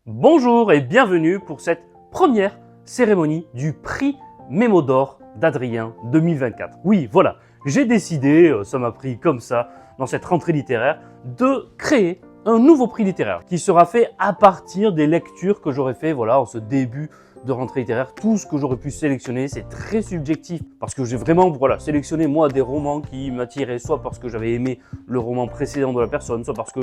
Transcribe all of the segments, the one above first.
Bonjour et bienvenue pour cette première cérémonie du prix Mémo d'Or d'Adrien 2024. Oui, voilà, j'ai décidé, ça m'a pris comme ça, dans cette rentrée littéraire, de créer un nouveau prix littéraire qui sera fait à partir des lectures que j'aurais fait voilà, en ce début de rentrée littéraire. Tout ce que j'aurais pu sélectionner, c'est très subjectif parce que j'ai vraiment sélectionné moi des romans qui m'attiraient, soit parce que j'avais aimé le roman précédent de la personne, soit parce que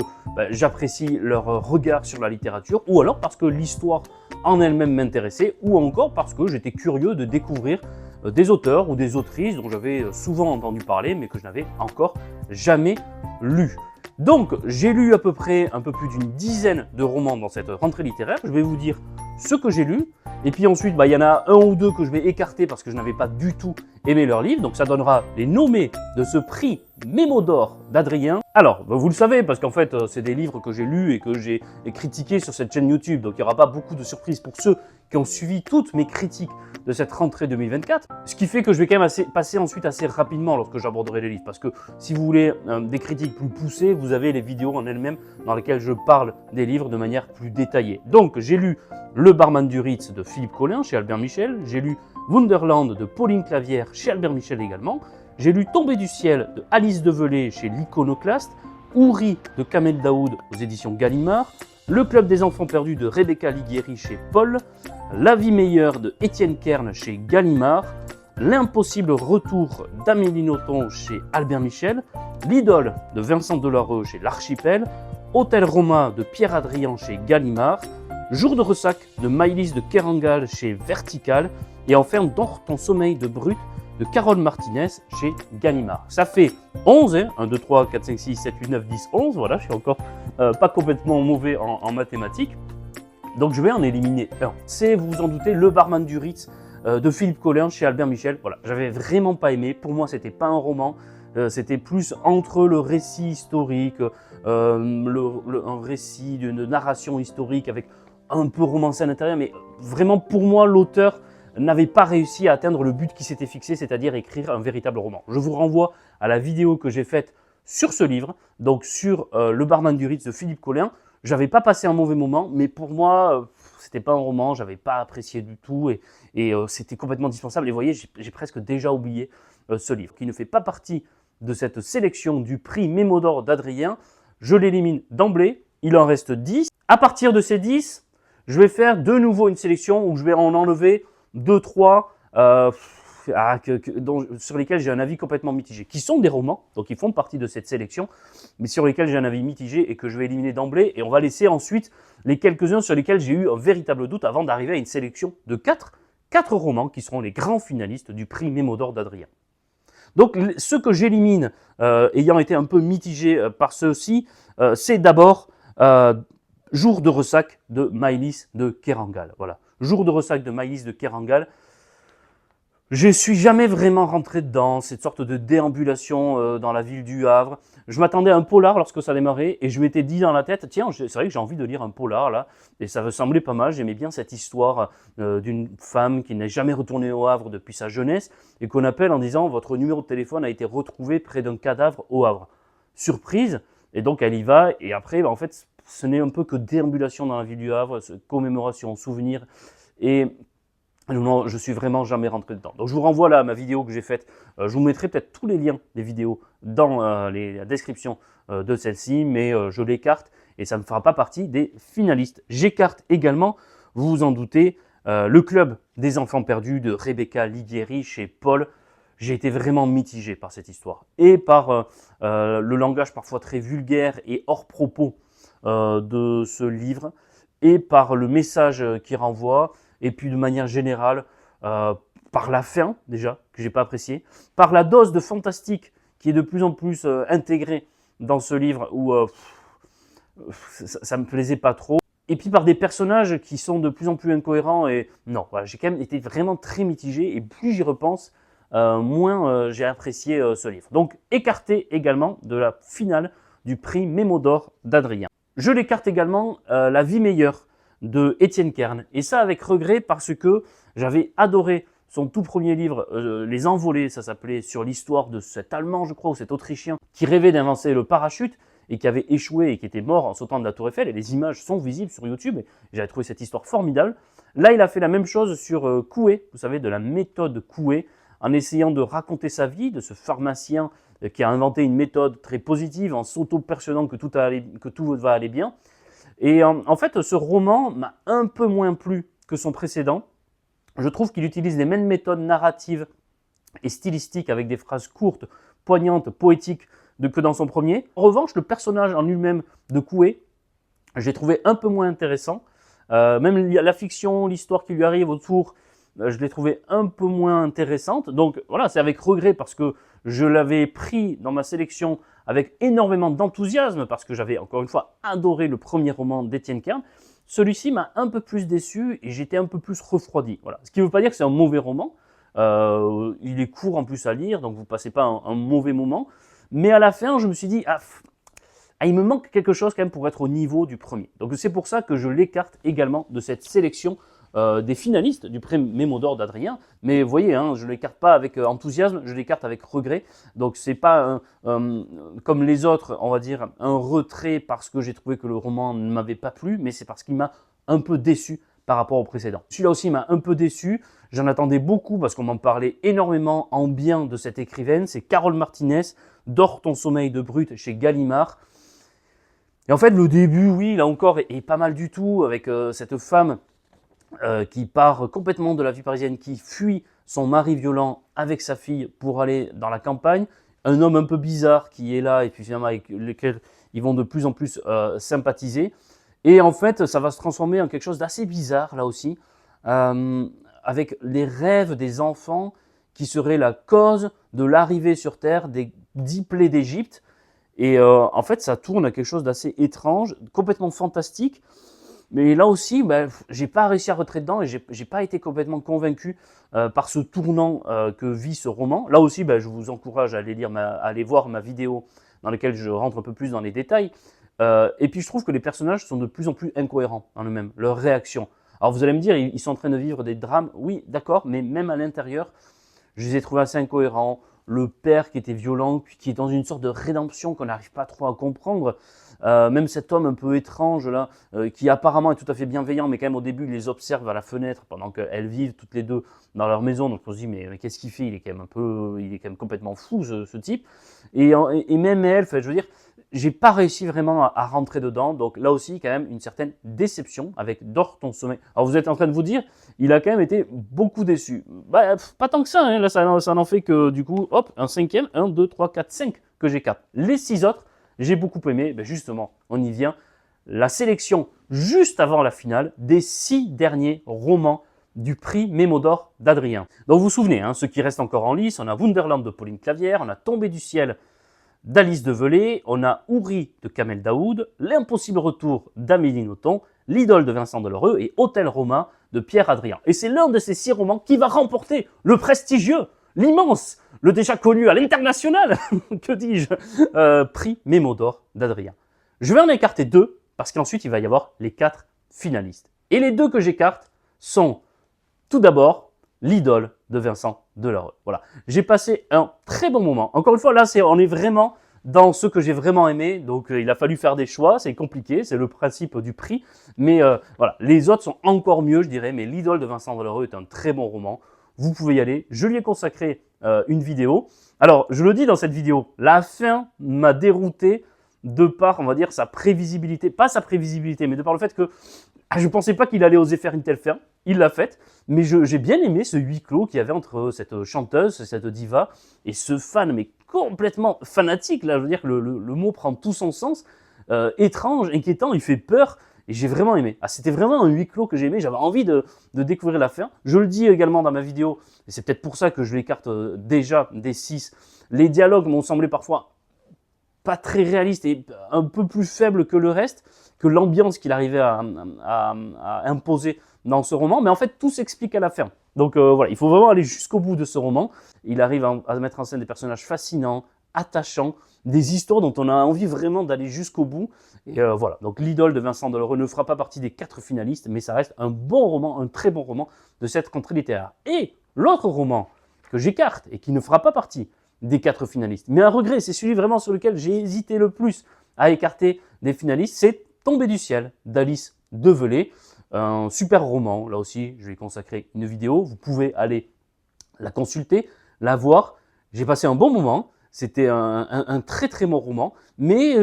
j'apprécie leur regard sur la littérature, ou alors parce que l'histoire en elle-même m'intéressait, ou encore parce que j'étais curieux de découvrir des auteurs ou des autrices dont j'avais souvent entendu parler mais que je n'avais encore jamais lu. Donc j'ai lu à peu près un peu plus d'une dizaine de romans dans cette rentrée littéraire. Je vais vous dire ce que j'ai lu, et puis ensuite il y en a un ou deux que je vais écarter parce que je n'avais pas du tout aimé leur livre, donc ça donnera les nommés de ce prix Mémo d'Or d'Adrien. Alors, vous le savez, parce qu'en fait, c'est des livres que j'ai lus et que j'ai critiqués sur cette chaîne YouTube, donc il n'y aura pas beaucoup de surprises pour ceux qui ont suivi toutes mes critiques de cette rentrée 2024, ce qui fait que je vais quand même passer ensuite assez rapidement lorsque j'aborderai les livres, parce que si vous voulez des critiques plus poussées, vous avez les vidéos en elles-mêmes dans lesquelles je parle des livres de manière plus détaillée. Donc, j'ai lu Le Barman du Ritz de Philippe Collin chez Albert Michel, j'ai lu Wonderland de Pauline Clavière chez Albert Michel également, j'ai lu Tombé du ciel de Alice Develay chez l'Iconoclaste, Ouri de Kamel Daoud aux éditions Gallimard, Le Club des enfants perdus de Rebecca Liguieri chez Paul, La vie meilleure de Étienne Kern chez Gallimard, L'impossible retour d'Amélie Nothomb chez Albert Michel, L'idole de Vincent Delarue chez l'Archipel, Hôtel Roma de Pierre Adrien chez Gallimard, Jour de ressac de Maëlys de Kerangal chez Vertical, et enfin Dors ton sommeil de Brut de Carole Martinez chez Gallimard. Ça fait 11, 1, 2, 3, 4, 5, 6, 7, 8, 9, 10, 11, voilà, je suis encore pas complètement mauvais en mathématiques. Donc je vais en éliminer un. C'est, vous vous en doutez, Le Barman du Ritz de Philippe Collin chez Albert Michel. Voilà, j'avais vraiment pas aimé. Pour moi, c'était pas un roman. C'était plus entre le récit historique, un récit d'une narration historique avec un peu romancé à l'intérieur. Mais vraiment, pour moi, l'auteur n'avait pas réussi à atteindre le but qui s'était fixé, c'est-à-dire écrire un véritable roman. Je vous renvoie à la vidéo que j'ai faite sur ce livre, donc sur Le Barman du Ritz de Philippe Collin. J'avais pas passé un mauvais moment, mais pour moi, c'était pas un roman, j'avais pas apprécié du tout, et c'était complètement dispensable. Et vous voyez, j'ai presque déjà oublié ce livre, qui ne fait pas partie de cette sélection du prix Mémo d'Or d'Adrien. Je l'élimine d'emblée, il en reste 10. À partir de ces 10, je vais faire de nouveau une sélection où je vais en enlever 2, 3 sur lesquels j'ai un avis complètement mitigé, qui sont des romans, donc ils font partie de cette sélection, mais sur lesquels j'ai un avis mitigé et que je vais éliminer d'emblée, et on va laisser ensuite les quelques-uns sur lesquels j'ai eu un véritable doute avant d'arriver à une sélection de 4 romans qui seront les grands finalistes du prix Mémo d'Or d'Adrien. Donc ceux que j'élimine, ayant été un peu mitigé par ceux-ci, c'est d'abord Jour de ressac de Maëlys de Kerangal. Voilà. Jour de ressac de Maëlys de Kerangal. Je ne suis jamais vraiment rentré dedans, cette sorte de déambulation dans la ville du Havre. Je m'attendais à un polar lorsque ça démarrait et je m'étais dit dans la tête, tiens, c'est vrai que j'ai envie de lire un polar là, et ça me semblait pas mal. J'aimais bien cette histoire d'une femme qui n'est jamais retournée au Havre depuis sa jeunesse et qu'on appelle en disant votre numéro de téléphone a été retrouvé près d'un cadavre au Havre. Surprise, et donc elle y va, et après, en fait, ce n'est un peu que déambulation dans la ville du Havre, commémoration, souvenir, et non, je suis vraiment jamais rentré dedans. Donc je vous renvoie là à ma vidéo que j'ai faite. Je vous mettrai peut-être tous les liens des vidéos dans la description de celle-ci, mais je l'écarte et ça ne fera pas partie des finalistes. J'écarte également, vous vous en doutez, Le Club des enfants perdus de Rebecca Liguieri chez Paul. J'ai été vraiment mitigé par cette histoire et par le langage parfois très vulgaire et hors propos de ce livre, et par le message qu'il renvoie, et puis de manière générale, par la fin déjà, que j'ai pas apprécié, par la dose de fantastique qui est de plus en plus intégrée dans ce livre, où ça me plaisait pas trop, et puis par des personnages qui sont de plus en plus incohérents, et non, voilà, j'ai quand même été vraiment très mitigé, et plus j'y repense, moins j'ai apprécié ce livre. Donc écarté également de la finale du prix Mémo d'Or d'Adrien. Je l'écarte également La vie meilleure de Étienne Kern, et ça avec regret parce que j'avais adoré son tout premier livre, Les Envolés, ça s'appelait, sur l'histoire de cet Allemand, je crois, ou cet Autrichien, qui rêvait d'inventer le parachute, et qui avait échoué et qui était mort en sautant de la Tour Eiffel, et les images sont visibles sur YouTube, et j'avais trouvé cette histoire formidable. Là, il a fait la même chose sur Coué, vous savez, de la méthode Coué, en essayant de raconter sa vie, de ce pharmacien qui a inventé une méthode très positive en s'auto-persuadant que tout va aller bien. Et en fait, ce roman m'a un peu moins plu que son précédent. Je trouve qu'il utilise les mêmes méthodes narratives et stylistiques avec des phrases courtes, poignantes, poétiques que dans son premier. En revanche, le personnage en lui-même de Coué, j'ai trouvé un peu moins intéressant. Même la fiction, l'histoire qui lui arrive autour, je l'ai trouvé un peu moins intéressante. Donc voilà, c'est avec regret parce que je l'avais pris dans ma sélection avec énormément d'enthousiasme parce que j'avais encore une fois adoré le premier roman d'Étienne Kern. Celui-ci m'a un peu plus déçu et j'étais un peu plus refroidi. Voilà. Ce qui ne veut pas dire que c'est un mauvais roman. Il est court en plus à lire, donc vous ne passez pas un mauvais moment. Mais à la fin, je me suis dit, il me manque quelque chose quand même pour être au niveau du premier. Donc c'est pour ça que je l'écarte également de cette sélection des finalistes du prix Mémo d'Or d'Adrien. Mais vous voyez, hein, je ne l'écarte pas avec enthousiasme, je l'écarte avec regret. Donc c'est pas comme les autres, on va dire, un retrait parce que j'ai trouvé que le roman ne m'avait pas plu, mais c'est parce qu'il m'a un peu déçu par rapport au précédent. Celui-là aussi m'a un peu déçu. J'en attendais beaucoup parce qu'on m'en parlait énormément en bien de cette écrivaine. C'est Carole Martinez, Dors ton sommeil de brute chez Gallimard. Et en fait, le début, oui, là encore, est pas mal du tout avec cette femme qui part complètement de la vie parisienne, qui fuit son mari violent avec sa fille pour aller dans la campagne. Un homme un peu bizarre qui est là et puis finalement avec lequel ils vont de plus en plus sympathiser. Et en fait, ça va se transformer en quelque chose d'assez bizarre là aussi, avec les rêves des enfants qui seraient la cause de l'arrivée sur Terre des 10 plaies d'Égypte. Et en fait, ça tourne à quelque chose d'assez étrange, complètement fantastique. Mais là aussi, j'ai pas réussi à rentrer dedans et j'ai pas été complètement convaincu par ce tournant que vit ce roman. Là aussi, je vous encourage à aller voir ma vidéo dans laquelle je rentre un peu plus dans les détails. Et puis je trouve que les personnages sont de plus en plus incohérents en eux-mêmes, leurs réactions. Alors vous allez me dire, ils sont en train de vivre des drames. Oui, d'accord, mais même à l'intérieur, je les ai trouvés assez incohérents. Le père qui était violent, puis qui est dans une sorte de rédemption qu'on n'arrive pas trop à comprendre. Même cet homme un peu étrange là, qui apparemment est tout à fait bienveillant, mais quand même au début il les observe à la fenêtre pendant qu'elles vivent toutes les deux dans leur maison. Donc on se dit mais qu'est-ce qu'il fait? Il est quand même complètement fou ce type. Et même elle, je veux dire, j'ai pas réussi vraiment à rentrer dedans. Donc là aussi quand même une certaine déception avec Dors ton sommeil. Alors vous êtes en train de vous dire, il a quand même été beaucoup déçu. Pas tant que ça, hein. Là ça n'en fait que du coup, hop, un cinquième, 1, 2, 3, 4, 5 que j'écarte. Les 6 autres, j'ai beaucoup aimé, justement, on y vient, la sélection juste avant la finale des 6 derniers romans du prix Mémo d'Or d'Adrien. Donc vous vous souvenez, hein, ceux qui restent encore en lice, on a Wunderland de Pauline Clavière, on a Tombé du ciel d'Alice Develay, on a Ouri de Kamel Daoud, L'impossible retour d'Amélie Nothomb, L'idole de Vincent Delereux et Hôtel Roma de Pierre Adrien. Et c'est l'un de ces 6 romans qui va remporter le prestigieux, l'immense, le déjà connu à l'international, que dis-je, prix Mémo d'Or d'Adrien. Je vais en écarter 2, parce qu'ensuite il va y avoir les 4 finalistes. Et les 2 que j'écarte sont, tout d'abord, L'idole de Vincent Delereux. Voilà, j'ai passé un très bon moment. Encore une fois, là, on est vraiment dans ce que j'ai vraiment aimé, donc il a fallu faire des choix, c'est compliqué, c'est le principe du prix, mais voilà, les autres sont encore mieux, je dirais, mais L'idole de Vincent Delereux est un très bon roman. Vous pouvez y aller, je lui ai consacré une vidéo. Alors, je le dis dans cette vidéo, la fin m'a dérouté de par, on va dire, sa prévisibilité. Pas sa prévisibilité, mais de par le fait que je ne pensais pas qu'il allait oser faire une telle fin. Il l'a faite, mais j'ai bien aimé ce huis clos qu'il y avait entre cette chanteuse, cette diva, et ce fan, mais complètement fanatique. Là, je veux dire que le mot prend tout son sens. Étrange, inquiétant, il fait peur. Et j'ai vraiment aimé. C'était vraiment un huis clos que j'ai aimé. J'avais envie de découvrir la fin. Je le dis également dans ma vidéo, et c'est peut-être pour ça que je l'écarte déjà des 6. Les dialogues m'ont semblé parfois pas très réalistes et un peu plus faibles que le reste, que l'ambiance qu'il arrivait à imposer dans ce roman. Mais en fait, tout s'explique à la fin. Donc voilà, il faut vraiment aller jusqu'au bout de ce roman. Il arrive à mettre en scène des personnages fascinants, attachants, des histoires dont on a envie vraiment d'aller jusqu'au bout. Et voilà, donc L'idole de Vincent Delereux ne fera pas partie des 4 finalistes, mais ça reste un bon roman, un très bon roman de cette rentrée littéraire. Et l'autre roman que j'écarte et qui ne fera pas partie des 4 finalistes, mais un regret, c'est celui vraiment sur lequel j'ai hésité le plus à écarter des finalistes, c'est Tombé du ciel d'Alice Develay. Un super roman, là aussi je vais y consacrer une vidéo, vous pouvez aller la consulter, la voir. J'ai passé un bon moment, c'était un très très bon roman, mais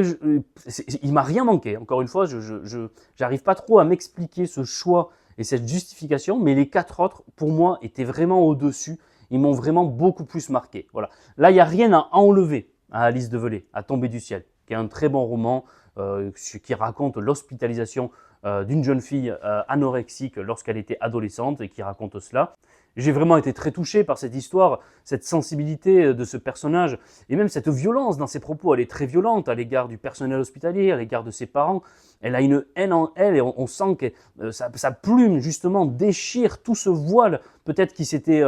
il m'a rien manqué. Encore une fois, je n'arrive pas trop à m'expliquer ce choix et cette justification, mais les 4 autres, pour moi, étaient vraiment au-dessus. Ils m'ont vraiment beaucoup plus marqué. Voilà. Là, il n'y a rien à enlever à Alice Develay, à Tomber du ciel, qui est un très bon roman qui raconte l'hospitalisation d'une jeune fille anorexique lorsqu'elle était adolescente et qui raconte cela. J'ai vraiment été très touché par cette histoire, cette sensibilité de ce personnage et même cette violence dans ses propos. Elle est très violente à l'égard du personnel hospitalier, à l'égard de ses parents. Elle a une haine en elle et on sent que sa plume justement déchire tout ce voile peut-être qui s'était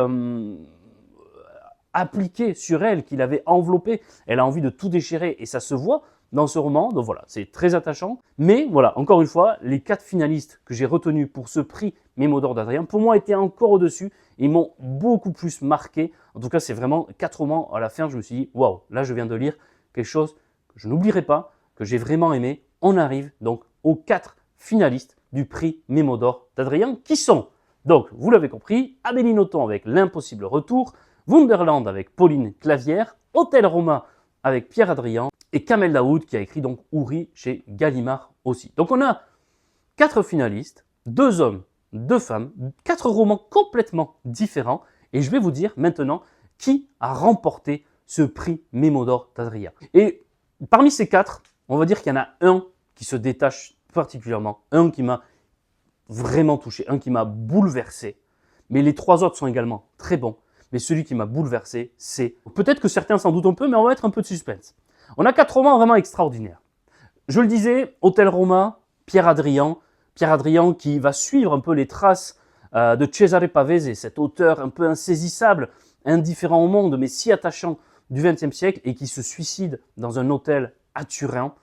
appliqué sur elle, qu'il avait enveloppé. Elle a envie de tout déchirer et ça se voit dans ce roman. Donc voilà, c'est très attachant. Mais voilà, encore une fois, les 4 finalistes que j'ai retenus pour ce prix Mémo d'or d'Adrien, pour moi, étaient encore au-dessus. Ils m'ont beaucoup plus marqué. En tout cas, c'est vraiment 4 romans. À la fin, je me suis dit, waouh, là, je viens de lire quelque chose que je n'oublierai pas, que j'ai vraiment aimé. On arrive donc aux 4 finalistes du prix Mémo d'or d'Adrien, qui sont, donc, vous l'avez compris, Amélie Nothomb avec L'Impossible Retour, Wunderland avec Pauline Clavière, Hôtel Roma avec Pierre Adrien et Kamel Daoud qui a écrit donc Houri chez Gallimard aussi. Donc on a 4 finalistes, 2 hommes, 2 femmes, 4 romans complètement différents et je vais vous dire maintenant qui a remporté ce prix Mémo d'or d'Adrien. Et parmi ces 4, on va dire qu'il y en a un qui se détache particulièrement, un qui m'a vraiment touché, un qui m'a bouleversé, mais les 3 autres sont également très bons. Mais celui qui m'a bouleversé, c'est... Peut-être que certains s'en doutent un peu, mais on va mettre un peu de suspense. On a 4 romans vraiment extraordinaires. Je le disais, Hôtel Roma, Pierre Adrien qui va suivre un peu les traces de Cesare Pavese, cet auteur un peu insaisissable, indifférent au monde, mais si attachant du XXe siècle et qui se suicide dans un hôtel à Turin.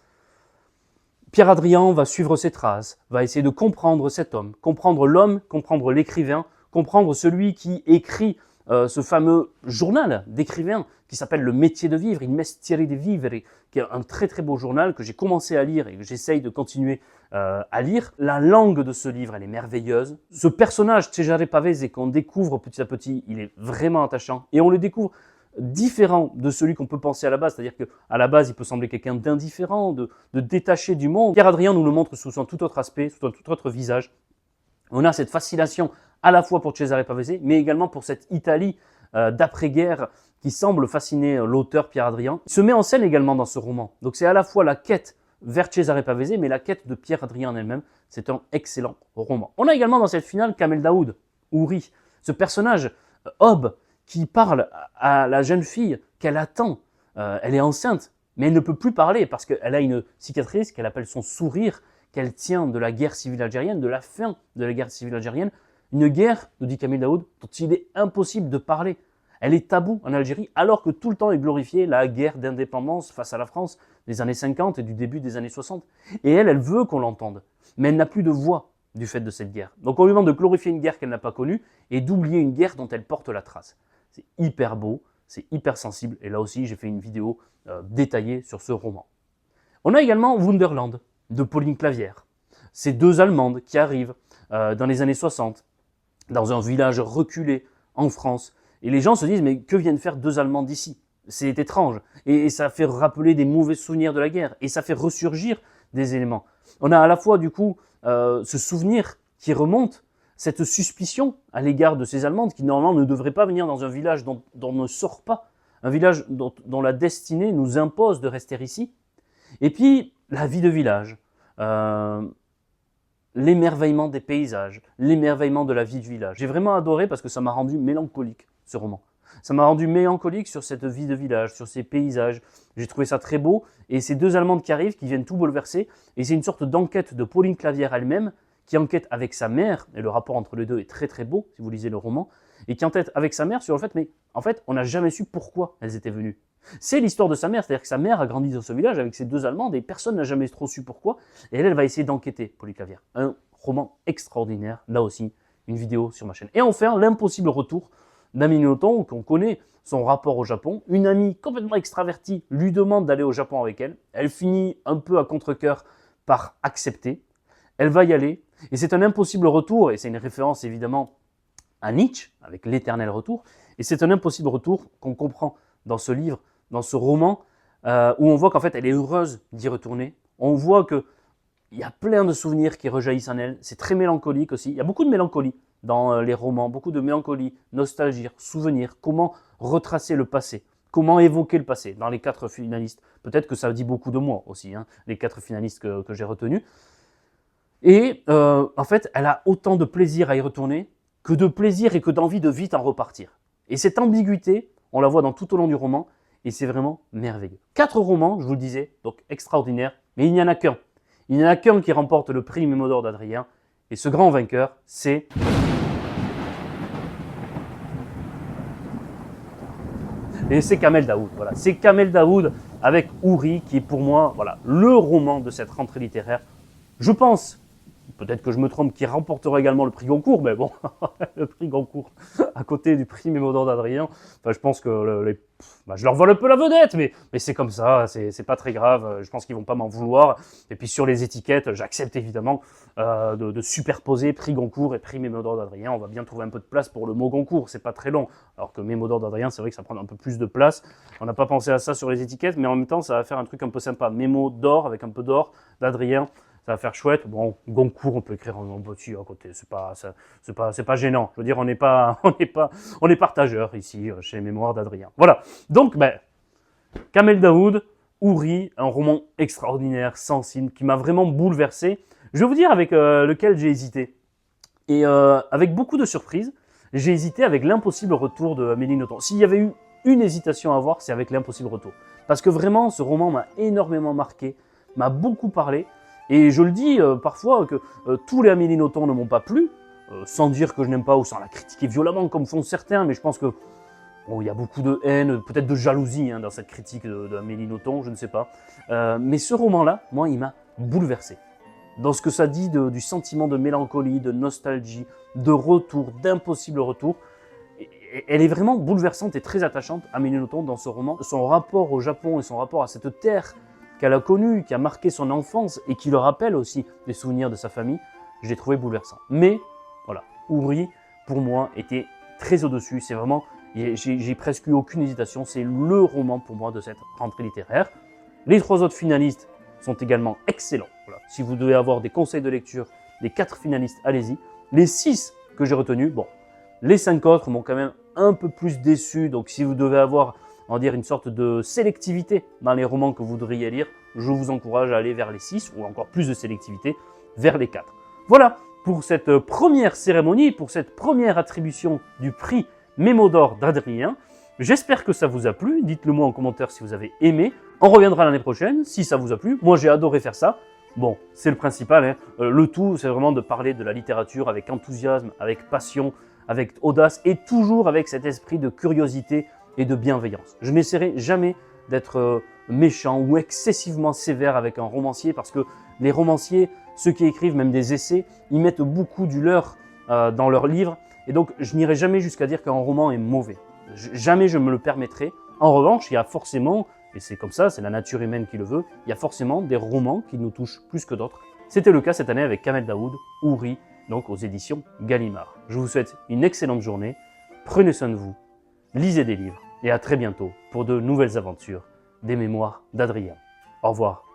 Pierre Adrien va suivre ses traces, va essayer de comprendre cet homme, comprendre l'homme, comprendre l'écrivain, comprendre celui qui écrit ce fameux journal d'écrivain qui s'appelle Le métier de vivre, Il mestiere di vivere, qui est un très très beau journal que j'ai commencé à lire et que j'essaye de continuer à lire. La langue de ce livre, elle est merveilleuse. Ce personnage, Cesare Pavese, qu'on découvre petit à petit, il est vraiment attachant et on le découvre différent de celui qu'on peut penser à la base, c'est-à-dire qu'à la base, il peut sembler quelqu'un d'indifférent, de détaché du monde. Pierre Adrien nous le montre sous un tout autre aspect, sous un tout autre visage. On a cette fascination à la fois pour Cesare Pavese, mais également pour cette Italie d'après-guerre qui semble fasciner l'auteur Pierre Adrien. Il se met en scène également dans ce roman. Donc c'est à la fois la quête vers Cesare Pavese, mais la quête de Pierre Adrien en elle-même. C'est un excellent roman. On a également dans cette finale Kamel Daoud, Houri, ce personnage, Hob, qui parle à la jeune fille qu'elle attend. Elle est enceinte, mais elle ne peut plus parler parce qu'elle a une cicatrice qu'elle appelle son sourire, qu'elle tient de la guerre civile algérienne, de la fin de la guerre civile algérienne. Une guerre, nous dit Kamel Daoud, dont il est impossible de parler. Elle est taboue en Algérie, alors que tout le temps est glorifiée la guerre d'indépendance face à la France des années 50 et du début des années 60. Et elle veut qu'on l'entende, mais elle n'a plus de voix du fait de cette guerre. Donc on lui demande de glorifier une guerre qu'elle n'a pas connue et d'oublier une guerre dont elle porte la trace. C'est hyper beau, c'est hyper sensible, et là aussi j'ai fait une vidéo détaillée sur ce roman. On a également Wunderland, de Pauline Clavière. Ces 2 Allemandes qui arrivent dans les années 60, dans un village reculé en France. Et les gens se disent, mais que viennent faire 2 Allemandes ici? C'est étrange. Et ça fait rappeler des mauvais souvenirs de la guerre. Et ça fait ressurgir des éléments. On a à la fois, du coup, ce souvenir qui remonte, cette suspicion à l'égard de ces Allemandes qui, normalement, ne devraient pas venir dans un village dont on ne sort pas. Un village dont la destinée nous impose de rester ici. Et puis, la vie de village. L'émerveillement des paysages, l'émerveillement de la vie du village. J'ai vraiment adoré parce que ça m'a rendu mélancolique, ce roman. Ça m'a rendu mélancolique sur cette vie de village, sur ces paysages. J'ai trouvé ça très beau. Et ces 2 Allemandes qui arrivent, qui viennent tout bouleverser. Et c'est une sorte d'enquête de Pauline Clavière elle-même, qui enquête avec sa mère, et le rapport entre les deux est très très beau, si vous lisez le roman, et qui enquête avec sa mère sur le fait, mais en fait, on n'a jamais su pourquoi elles étaient venues. C'est l'histoire de sa mère, c'est-à-dire que sa mère a grandi dans ce village avec ces 2 Allemandes et personne n'a jamais trop su pourquoi. Et elle va essayer d'enquêter, Pauline Clavière. Un roman extraordinaire, là aussi, une vidéo sur ma chaîne. Et enfin, L'Impossible Retour d'Amélie Nothomb, qu'on connaît son rapport au Japon. Une amie complètement extravertie lui demande d'aller au Japon avec elle. Elle finit un peu à contre-cœur par accepter. Elle va y aller. Et c'est un impossible retour, et c'est une référence évidemment à Nietzsche, avec l'éternel retour. Et c'est un impossible retour qu'on comprend dans ce livre, dans ce roman, où on voit qu'en fait elle est heureuse d'y retourner. On voit qu'il y a plein de souvenirs qui rejaillissent en elle. C'est très mélancolique aussi. Il y a beaucoup de mélancolie dans les romans, beaucoup de mélancolie, nostalgie, souvenirs, comment retracer le passé, comment évoquer le passé dans les 4 finalistes. Peut-être que ça dit beaucoup de moi aussi, hein, les 4 finalistes que j'ai retenus. Et en fait, elle a autant de plaisir à y retourner que de plaisir et que d'envie de vite en repartir. Et cette ambiguïté, on la voit dans tout au long du roman, et c'est vraiment merveilleux. 4 romans, je vous le disais, donc extraordinaires, mais il n'y en a qu'un. Il n'y en a qu'un qui remporte le prix Mémo d'Or d'Adrien, et ce grand vainqueur, c'est... Et c'est Kamel Daoud. Voilà. C'est Kamel Daoud avec Houri qui est pour moi voilà, le roman de cette rentrée littéraire. Je pense, peut-être que je me trompe, qu'il remportera également le prix Goncourt, mais bon, le prix Goncourt à côté du prix Mémo d'Or d'Adrien, enfin, je pense que je leur vole un peu la vedette, mais c'est comme ça, c'est pas très grave, je pense qu'ils vont pas m'en vouloir. Et puis sur les étiquettes, j'accepte évidemment de superposer prix Goncourt et prix Mémo d'Or d'Adrien. On va bien trouver un peu de place pour le mot Goncourt, c'est pas très long, alors que Mémo d'Or d'Adrien, c'est vrai que ça prend un peu plus de place. On n'a pas pensé à ça sur les étiquettes, mais en même temps, ça va faire un truc un peu sympa. Mémo d'Or avec un peu d'or d'Adrien. Ça va faire chouette. Bon, Goncourt, on peut écrire en petit à côté. C'est pas gênant. Je veux dire, on est partageurs ici chez Mémoires d'Adrien. Voilà. Donc, Kamel Daoud, Houri, un roman extraordinaire, sensible, qui m'a vraiment bouleversé. Je vais vous dire avec lequel j'ai hésité. Et avec beaucoup de surprises, j'ai hésité avec l'impossible retour de Amélie Nothomb. S'il y avait eu une hésitation à avoir, c'est avec l'impossible retour. Parce que vraiment, ce roman m'a énormément marqué, m'a beaucoup parlé. Et je le dis parfois que tous les Amélie Nothomb ne m'ont pas plu, sans dire que je n'aime pas ou sans la critiquer violemment comme font certains, mais je pense que il y a beaucoup de haine, peut-être de jalousie dans cette critique d'Amélie Nothomb, je ne sais pas. Mais ce roman-là, moi, il m'a bouleversé. Dans ce que ça dit du sentiment de mélancolie, de nostalgie, de retour, d'impossible retour. Elle est vraiment bouleversante et très attachante, Amélie Nothomb, dans ce roman. Son rapport au Japon et son rapport à cette terre qu'elle a connue, qui a marqué son enfance et qui le rappelle aussi des souvenirs de sa famille, je l'ai trouvé bouleversant. Mais, voilà, Houri, pour moi, était très au-dessus. C'est vraiment, j'ai presque eu aucune hésitation. C'est le roman pour moi de cette rentrée littéraire. Les 3 autres finalistes sont également excellents. Voilà. Si vous devez avoir des conseils de lecture des 4 finalistes, allez-y. Les 6 que j'ai retenus, bon, les 5 autres m'ont quand même un peu plus déçu. Donc si vous devez avoir, on va dire, une sorte de sélectivité dans les romans que vous voudriez lire, je vous encourage à aller vers les 6 ou encore plus de sélectivité vers les 4. Voilà pour cette première cérémonie, pour cette première attribution du prix Mémo d'Or d'Adrien. J'espère que ça vous a plu. Dites-le moi en commentaire si vous avez aimé. On reviendra l'année prochaine si ça vous a plu. Moi, j'ai adoré faire ça. Bon, c'est le principal. Hein. Le tout, c'est vraiment de parler de la littérature avec enthousiasme, avec passion, avec audace et toujours avec cet esprit de curiosité et de bienveillance. Je n'essaierai jamais d'être méchant ou excessivement sévère avec un romancier parce que les romanciers, ceux qui écrivent même des essais, ils mettent beaucoup du leur dans leurs livres et donc je n'irai jamais jusqu'à dire qu'un roman est mauvais. Jamais je me le permettrai. En revanche, il y a forcément, et c'est comme ça, c'est la nature humaine qui le veut, il y a forcément des romans qui nous touchent plus que d'autres. C'était le cas cette année avec Kamel Daoud, Houri, donc aux éditions Gallimard. Je vous souhaite une excellente journée, prenez soin de vous, lisez des livres et à très bientôt pour de nouvelles aventures des Mémoires d'Adrien. Au revoir.